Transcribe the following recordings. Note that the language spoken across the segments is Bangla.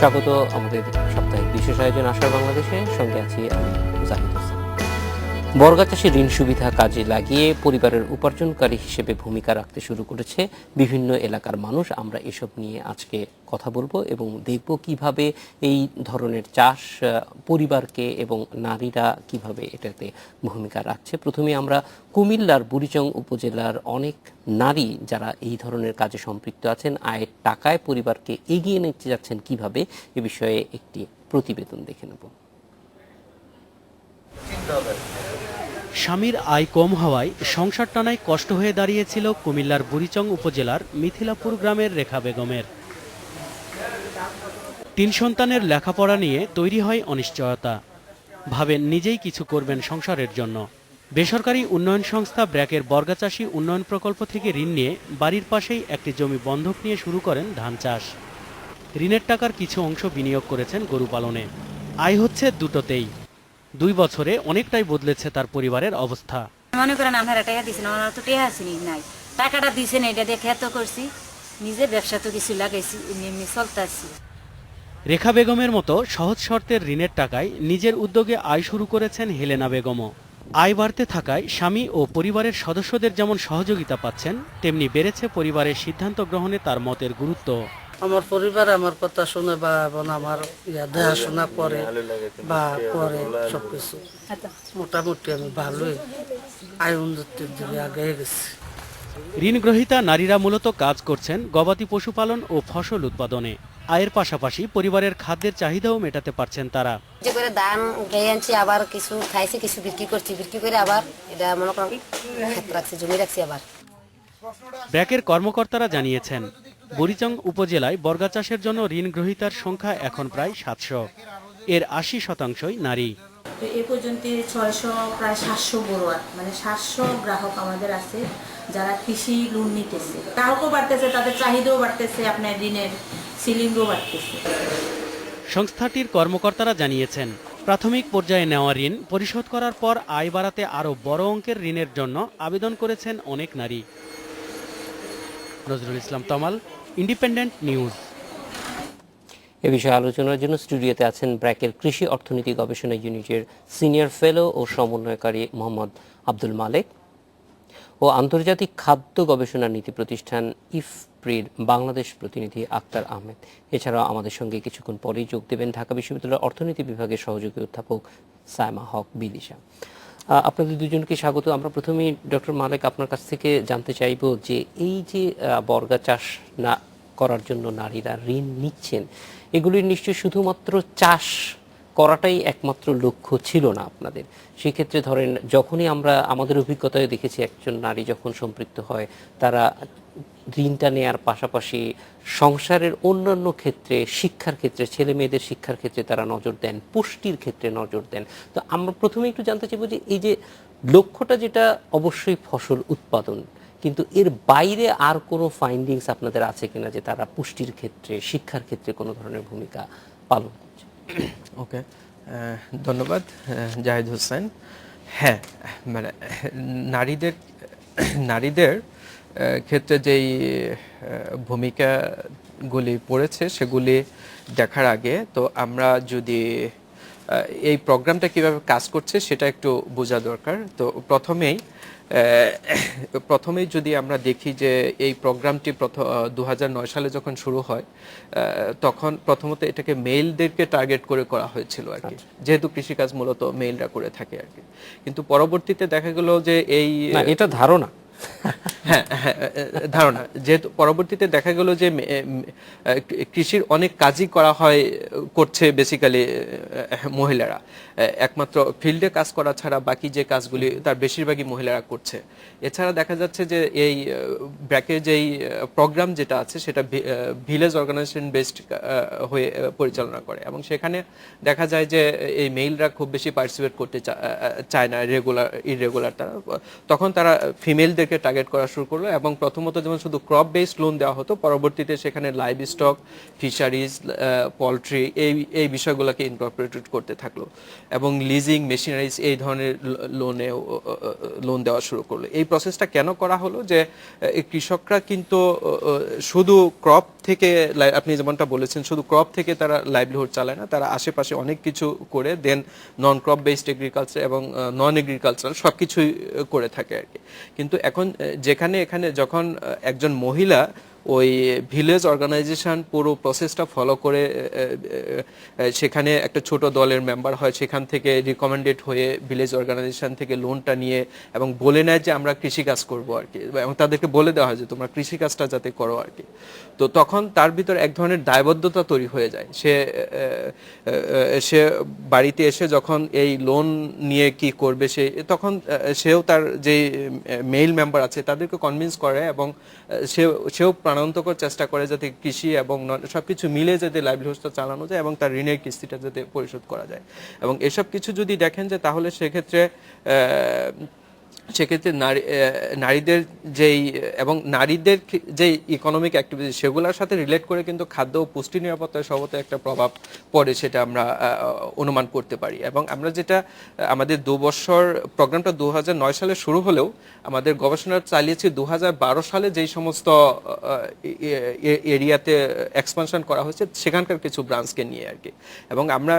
স্বাগত আমাদের সাপ্তাহিক বিশেষ আয়োজন আশার বাংলাদেশে। সঙ্গে আছি আমি জাহিদ হোসেন। বর্গা চাষী ঋণ সুবিধা কাজে লাগিয়ে পরিবারের উপার্জনকারী হিসেবে ভূমিকা রাখতে শুরু করেছে বিভিন্ন এলাকার মানুষ। আমরা এসব নিয়ে আজকে কথা বলবো এবং দেখব কিভাবে এই ধরনের চাষ পরিবারকে এবং নারীরা কিভাবে এটাতে ভূমিকা রাখছে। প্রথমে আমরা কুমিল্লার বুড়িচং উপজেলার অনেক নারী যারা এই ধরনের কাজে সম্পৃক্ত আছেন, আয়ের টাকায় পরিবারকে এগিয়ে নিতে যাচ্ছেন কিভাবে, এ বিষয়ে একটি প্রতিবেদন দেখে নেব। স্বামীর আয় কম হওয়ায় সংসার টানায় কষ্ট হয়ে দাঁড়িয়েছিল কুমিল্লার বুড়িচং উপজেলার মিথিলাপুর গ্রামের রেখা বেগমের। 3 সন্তানের লেখাপড়া নিয়ে তৈরি হয় অনিশ্চয়তা। ভাবেন নিজেই কিছু করবেন সংসারের জন্য। বেসরকারি উন্নয়ন সংস্থা ব্র্যাকের বর্গা চাষী উন্নয়ন প্রকল্প থেকে ঋণ নিয়ে বাড়ির পাশেই একটি জমি বন্ধক নিয়ে শুরু করেন ধান চাষ। ঋণের টাকার কিছু অংশ বিনিয়োগ করেছেন গরু পালনে। আয় হচ্ছে দুটোতেই। 2 বছরে অনেকটাই বদলেছে তার পরিবারের অবস্থা। মনে করেন আপনারা টাকা দিয়েছেন, আমার তো টাকা আসেনি নাই, টাকাটা দিয়েছেন এটা দেখে এত করছি, নিজে ব্যবসা তো কিছু লাগাইছি, এমনি চলতেছি। রেখা বেগমের মতো সহজ শর্তের ঋণের টাকায় নিজের উদ্যোগে আয় শুরু করেছেন হেলেনা বেগমও। আয় বাড়তে থাকায় স্বামী ও পরিবারের সদস্যদের যেমন সহযোগিতা পাচ্ছেন, তেমনি বেড়েছে পরিবারের সিদ্ধান্ত গ্রহণে তার মতের গুরুত্ব। আমার পরিবার আমার কথা শুনে বা এবং আমার দেখাশোনা করে বা করে সবকিছু মোটামুটি আমি ভালোই আয় উন্নতির দিকে আগে গেছি। ঋণ গ্রহীতা নারীরা মূলত কাজ করছেন গবাদি পশুপালন ও ফসল উৎপাদনে। আয়ের পাশাপাশি পরিবারের খাদ্যের চাহিদাও মেটাতে পারছেন তারা। যে করে ধান উঠাই আনছি, আবার কিছু খাইছি, কিছু বিক্রি করছি, বিক্রি করে আবার এটা মনে করেন ক্ষেত রাখছি, জমি রাখছি। আবার ব্র্যাকের কর্মকর্তারা জানিয়েছেন, বুড়িচং উপজেলায় বর্গা চাষের জন্য ঋণ গ্রহীতার সংখ্যা এখন প্রায় 700। এর 80%ই নারী। এ পর্যন্ত 600 প্রায় 700 বড়ুয়া, মানে 700 গ্রাহক আমাদের আছে যারা কৃষি লোন নিতেছে। গ্রাহকও বাড়তেছে, তাদের চাহিদাও বাড়তেছে, আপনার ঋণের সিলিংও বাড়তেছে। সংস্থাটির কর্মকর্তারা জানিয়েছেন, প্রাথমিক পর্যায়ে নেওয়া ঋণ পরিশোধ করার পর আয় বাড়াতে আরও বড় অঙ্কের ঋণের জন্য আবেদন করেছেন অনেক নারী। নজরুল ইসলাম তমাল, ইন্ডিপেন্ডেন্ট নিউজ। এ বিষয়ে আলোচনার জন্য স্টুডিওতে আছেন ব্র্যাকের কৃষি অর্থনীতি গবেষণা ইউনিটের সিনিয়র ফেলো ও সমন্বয়কারী মোহাম্মদ আব্দুল মালেক ও আন্তর্জাতিক খাদ্য গবেষণা নীতি প্রতিষ্ঠান ইফপ্রির বাংলাদেশ প্রতিনিধি আক্তার আহমেদ। এছাড়াও আমাদের সঙ্গে কিছুক্ষণ পরেই যোগ দেবেন ঢাকা বিশ্ববিদ্যালয়ের অর্থনীতি বিভাগের সহযোগী অধ্যাপক সায়মা হক বিদিশা। আপনাদের দুজনকে স্বাগত। আমরা প্রথমেই ডক্টর মালেক আপনার কাছ থেকে জানতে চাইব যে এই যে বর্গা চাষ না করার জন্য নারীরা ঋণ নিচ্ছেন, এগুলির নিশ্চয়ই শুধুমাত্র চাষ করাটাই একমাত্র লক্ষ্য ছিল না আপনাদের। সেক্ষেত্রে ধরেন যখনই আমরা আমাদের অভিজ্ঞতায় দেখেছি একজন নারী যখন সম্পৃক্ত হয়, তারা ঋণটা নেওয়ার পাশাপাশি সংসারের অন্যান্য ক্ষেত্রে, শিক্ষার ক্ষেত্রে, ছেলে মেয়েদের শিক্ষার ক্ষেত্রে তারা নজর দেন, পুষ্টির ক্ষেত্রে নজর দেন। তো আমরা প্রথমে একটু জানতে চাইব যে এই যে লক্ষ্যটা, যেটা অবশ্যই ফসল উৎপাদন, কিন্তু এর বাইরে আর কোনো ফাইন্ডিংস আপনাদের আছে কিনা যে তারা পুষ্টির ক্ষেত্রে, শিক্ষার ক্ষেত্রে কোনো ধরনের ভূমিকা পালন করছে? ওকে, ধন্যবাদ জাহিদ হোসেন। হ্যাঁ, মানে নারীদের ক্ষেত্রে যেই ভূমিকাগুলি পড়েছে সেগুলি দেখার আগে তো আমরা যদি এই প্রোগ্রামটা কিভাবে কাজ করছে সেটা একটু বোঝা দরকার। তো প্রথমেই যদি আমরা দেখি যে এই প্রোগ্রামটি 2009 সালে যখন শুরু হয়, তখন প্রথমত এটাকে মেইলদেরকে টার্গেট করে করা হয়েছিল আর কি, যেহেতু কৃষিকাজ মূলত মেইলরা করে থাকে আর কি। কিন্তু পরবর্তীতে দেখা গেল যে এটা ধারণা ধারণা যেহেতু পরবর্তীতে দেখা গেল যে কৃষির অনেক কাজই করছে বেসিক্যালি মহিলারা। একমাত্র ফিল্ডে কাজ করা ছাড়া বাকি যে কাজগুলি তার বেশিরভাগই মহিলারা করছে। এছাড়া দেখা যাচ্ছে যে এই ব্র্যাকের যেই প্রোগ্রাম যেটা আছে সেটা ভিলেজ অর্গানাইজেশন বেসড হয়ে পরিচালনা করে, এবং সেখানে দেখা যায় যে এই মেইলরা খুব বেশি পার্টিসিপেট করতে চায় না, ইররেগুলার তারা, তখন তারা ফিমেলদেরকে কৃষকদেরকে টার্গেট করা শুরু করলো এবং প্রথমত যেমন শুধু ক্রপ বেসড লোন দেওয়া হতো, পরবর্তীতে সেখানে লাইভ স্টক, ফিশারিজ, পোলট্রি এই বিষয়গুলোকে ইনকর্পোরেটেড করতে থাকলো এবং লিজিং, মেশিনারিজ এই ধরনের লোন দেওয়া শুরু করলো। এই প্রসেসটা কেন করা হলো যে কৃষকরা কিন্তু শুধু ক্রপ থেকে, আপনি যেমনটা বলেছেন, শুধু ক্রপ থেকে তারা লাইভলিহুড চালায় না, তারা আশেপাশে অনেক কিছু করে দেন নন ক্রপ বেসড এগ্রিকালচার এবং নন এগ্রিকালচারাল সব কিছুই করে থাকে আর কি। কিন্তু এখন এখানে যখন একজন মহিলা ওই ভিলেজ অর্গানাইজেশন পুরো প্রসেসটা ফলো করে সেখানে একটা ছোট দলের মেম্বার হয়, সেখান থেকে রিকমেন্ডেড হয়ে ভিলেজ অর্গানাইজেশন থেকে লোনটা নিয়ে এবং বলে নেয় যে আমরা কৃষিকাজ করব আর কি, এবং তাদেরকে বলে দেওয়া হয় যে তোমরা কৃষিকাজটা যাতে করো আর কি। তো তখন তার ভিতর এক ধরনের দায়বদ্ধতা তৈরি হয়ে যায়। সে বাড়িতে এসে যখন এই লোন নিয়ে কি করবে তখন সেও তার যে মেইল মেম্বার আছে তাদেরকে কনভিন্স করে এবং সেও প্রাণান্তকর চেষ্টা করে যাতে কৃষি এবং সবকিছু মিলে যাতে লাইভলিহুডটা চালানো যায় এবং তার ঋণের কিস্তিটা যাতে পরিশোধ করা যায়। এবং এসব কিছু যদি দেখেন যে তাহলে সেক্ষেত্রে নারীদের যেই এবং নারীদের যেই ইকোনমিক অ্যাক্টিভিটি সেগুলোর সাথে রিলেট করে কিন্তু খাদ্য ও পুষ্টি নিরাপত্তায় সবতে একটা প্রভাব পড়ে, সেটা আমরা অনুমান করতে পারি। এবং আমরা যেটা আমাদের 2 বছর প্রোগ্রামটা 2009 সালে শুরু হলেও আমাদের গবেষণা চালিয়েছি 2012 সালে যেই সমস্ত এরিয়াতে এক্সপানশন করা হয়েছে সেখানকার কিছু ব্রাঞ্চকে নিয়ে আর কি। এবং আমরা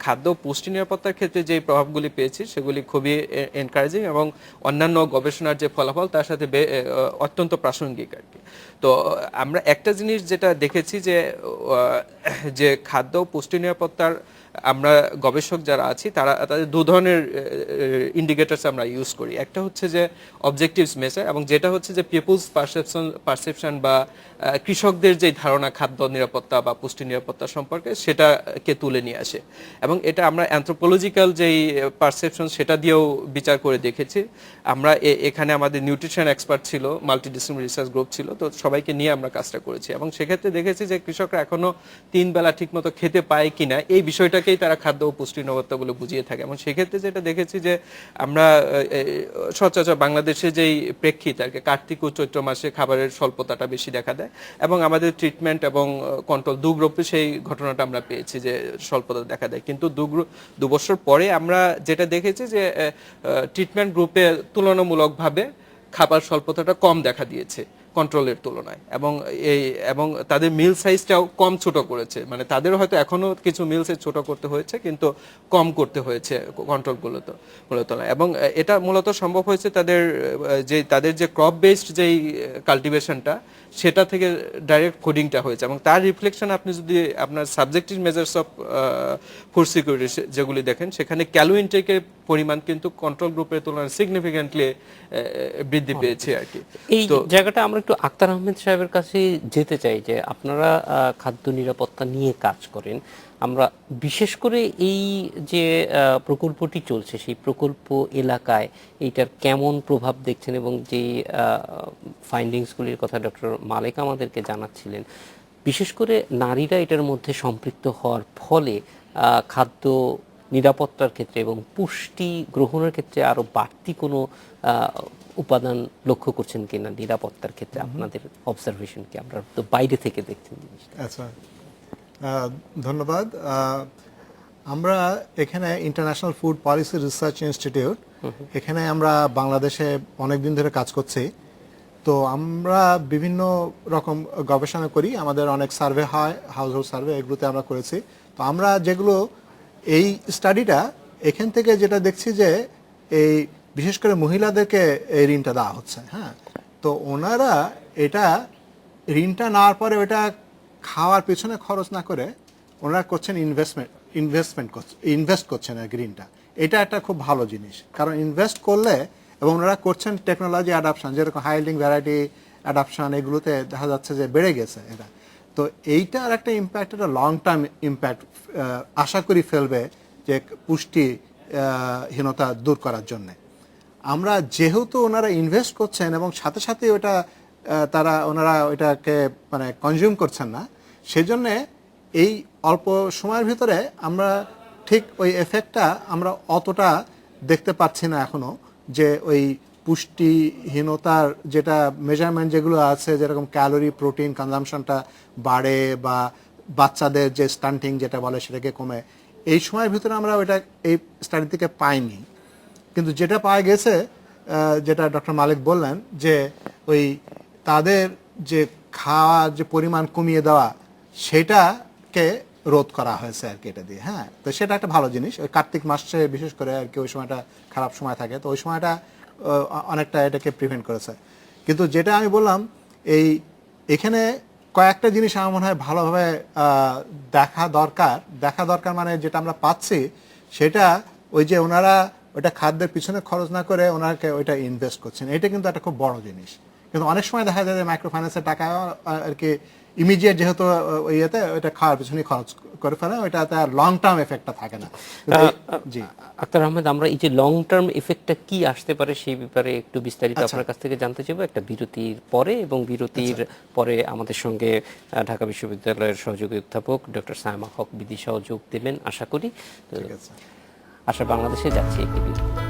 খাদ্য পুষ্টি নিরাপত্তার ক্ষেত্রে যে প্রভাবগুলি পেয়েছি সেগুলি খুবই এনকারেজিং এবং অন্যান্য গবেষণার যে ফলাফল তার সাথে অত্যন্ত প্রাসঙ্গিক আর কি। তো আমরা একটা জিনিস যেটা দেখেছি যে খাদ্য পুষ্টি নিরাপত্তার আমরা গবেষক যারা আছি তাদের 2 ধরনের ইন্ডিকেটরস আমরা ইউজ করি। একটা হচ্ছে যে অবজেক্টিভস মেজার, এবং যেটা হচ্ছে যে পিপলস পারসেপশন বা কৃষকদের যে ধারণা খাদ্য নিরাপত্তা বা পুষ্টি নিরাপত্তা সম্পর্কে সেটাকে তুলে নিয়ে আসে। এবং এটা আমরা অ্যানথ্রোপোলজিক্যাল যেই পারসেপশন সেটা দিয়েও বিচার করে দেখেছি। আমরা এখানে আমাদের নিউট্রিশন এক্সপার্ট ছিল, মাল্টিডিসিপ্লিনারি রিসার্চ গ্রুপ ছিল, তো সবাইকে নিয়ে আমরা কাজটা করেছি এবং সেক্ষেত্রে দেখেছি যে কৃষকরা এখনো 3 বেলা ঠিকমতো খেতে পায় কিনা এই বিষয়টাকেই তারা খাদ্য ও পুষ্টি নিরাপত্তা বলে বুঝিয়ে থাকে। এবং সেক্ষেত্রে যেটা দেখেছি যে আমরা সচরাচর বাংলাদেশে যেই প্রেক্ষিত আর কি, কার্তিক ও চৈত্র মাসে খাবারের স্বল্পতাটা বেশি দেখা দেয় এবং আমাদের ট্রিটমেন্ট এবং কন্ট্রোল 2 গ্রুপে সেই ঘটনাটা আমরা পেয়েছি যে স্বল্পতা দেখা দেয়। কিন্তু 2 বছর পরে আমরা যেটা দেখেছি যে ট্রিটমেন্ট গ্রুপে তুলনামূলকভাবে খাবার স্বল্পতাটা কম দেখা দিয়েছে কন্ট্রোলের তুলনায়, এবং তাদের মিল সাইজটাও কম ছোট করেছে। মানে তাদেরও হয়তো এখনো কিছু মিল সাইজ ছোট করতে হয়েছে কিন্তু কম করতে হয়েছে কন্ট্রোলগুলোতে মূলত। এবং এটা মূলত সম্ভব হয়েছে তাদের যে ক্রপ বেসড যেই কাল্টিভেশনটা সেটা থেকে ডাইরেক্ট কোডিংটা হয়েছে এবং তার রিফ্লেকশন আপনি যদি আপনার subjective measures of food security যেগুলি দেখেন সেখানে ক্যালো ইনটেকের পরিমাণ কিন্তু কন্ট্রোল গ্রুপের তুলনায় সিগনিফিকেন্টলি বৃদ্ধি পেয়েছে আর কি। এই জায়গাটা আমরা একটু আক্তার আহমেদ সাহেবের কাছে যেতে চাই যে আপনারা খাদ্য নিরাপত্তা নিয়ে কাজ করেন, আমরা বিশেষ করে এই যে প্রকল্পটি চলছে সেই প্রকল্প এলাকায় এইটার কেমন প্রভাব দেখছেন এবং যে ফাইন্ডিংসগুলির কথা ডক্টর মালেক আমাদেরকে জানাচ্ছিলেন, বিশেষ করে নারীরা এটার মধ্যে সম্পৃক্ত হওয়ার ফলে খাদ্য নিরাপত্তার ক্ষেত্রে এবং পুষ্টি গ্রহণের ক্ষেত্রে আরো বাড়তি কোনো উপাদান লক্ষ্য করছেন কিনা নিরাপত্তার ক্ষেত্রে? আপনাদের অবজারভেশন কি? আমরা তো বাইরে থেকে দেখছেন জিনিসটা। আচ্ছা, ধন্যবাদ। আমরা এখানে international food policy research institute, এখানে আমরা বাংলাদেশে অনেকদিন ধরে কাজ করছি। তো আমরা বিভিন্ন রকম গবেষণা করি, আমাদের অনেক সার্ভে হয়, হাউস হোল্ড সার্ভে, এগুলোতে আমরা করেছি। তো আমরা যেগুলো এই স্টাডিটা এখান থেকে যেটা দেখছি যে এই বিশেষ করে মহিলাদেরকে এই ঋণটা দেওয়া হচ্ছে। হ্যাঁ, তো ওনারা এটা ঋণটা নেওয়ার পরে ওটা খাওয়ার পেছনে খরচ না করে ওনারা করছেন ইনভেস্ট করছেন ঋণটা। এটা একটা খুব ভালো জিনিস, কারণ ইনভেস্ট করলে এবং ওনারা করছেন টেকনোলজি অ্যাডাপশন, যেরকম হাইল্ডিং ভ্যারাইটি অ্যাডাপশন, এগুলোতে দেখা যাচ্ছে যে বেড়ে গেছে এটা। তো এইটার একটা ইম্প্যাক্ট, একটা লং টার্ম ইম্প্যাক্ট আশা করি ফেলবে যে পুষ্টিহীনতা দূর করার জন্যে। আমরা যেহেতু ওনারা ইনভেস্ট করছেন এবং সাথে সাথে ওটা ওনারা ওইটাকে মানে কনজিউম করছেন না, সেজন্যে এই অল্প সময়ের ভিতরে আমরা ঠিক ওই এফেক্টটা আমরা অতটা দেখতে পাচ্ছি না এখনো, যে ওই পুষ্টিহীনতার যেটা মেজারমেন্ট যেগুলো আছে, যেরকম ক্যালোরি প্রোটিন কনজাম্পশনটা বাড়ে বা বাচ্চাদের যে স্টান্টিং যেটা বলে সেটাকে কমে, এই সময়ের ভিতরে আমরা ওইটা এই স্টাডি থেকে পাইনি। কিন্তু যেটা পাওয়া গেছে, যেটা ডক্টর মালিক বললেন, যে ওই তাদের যে খাওয়ার যে পরিমাণ কমিয়ে দেওয়া সেটাকে রোধ করা হয়েছে আর কি এটা দিয়ে। হ্যাঁ, তো সেটা একটা ভালো জিনিস। ওই কার্তিক মাসে বিশেষ করে আর কি ওই সময়টা খারাপ সময় থাকে, তো ওই সময়টা অনেকটা এটাকে প্রিভেন্ট করেছে। কিন্তু যেটা আমি বললাম, এখানে কয়েকটা জিনিস আমার মনে হয় ভালোভাবে দেখা দরকার মানে যেটা আমরা পাচ্ছি সেটা ওই যে ওনারা ওইটা খাদ্যের পিছনে খরচ না করে ওনাকে ওইটা ইনভেস্ট করছেন, এটা কিন্তু একটা খুব বড় জিনিস। কিন্তু অনেক সময় দেখা যায় যে মাইক্রো ফাইন্যান্সের টাকা আর কি ইমিডিয়েট যেহেতু ইয়েতে ওইটা খাওয়ার পিছনে খরচ করে ফেলে, ওইটাতে আর লং টার্ম এফেক্টটা থাকে না। জি আক্তার আহমেদ, আমরা এই যে লং টার্ম এফেক্টটা কি আসতে পারে সেই ব্যাপারে একটু বিস্তারিত আপনার কাছ থেকে জানতে চাইবো একটা বিরতির পরে, এবং বিরতির পরে আমাদের সঙ্গে ঢাকা বিশ্ববিদ্যালয়ের সহযোগী অধ্যাপক ডক্টর সায়মা হক বিদিশাও যোগ দেবেন আশা করি। ঠিক আছে। আশা বাংলাদেশে যাচ্ছে একটি বিরতি।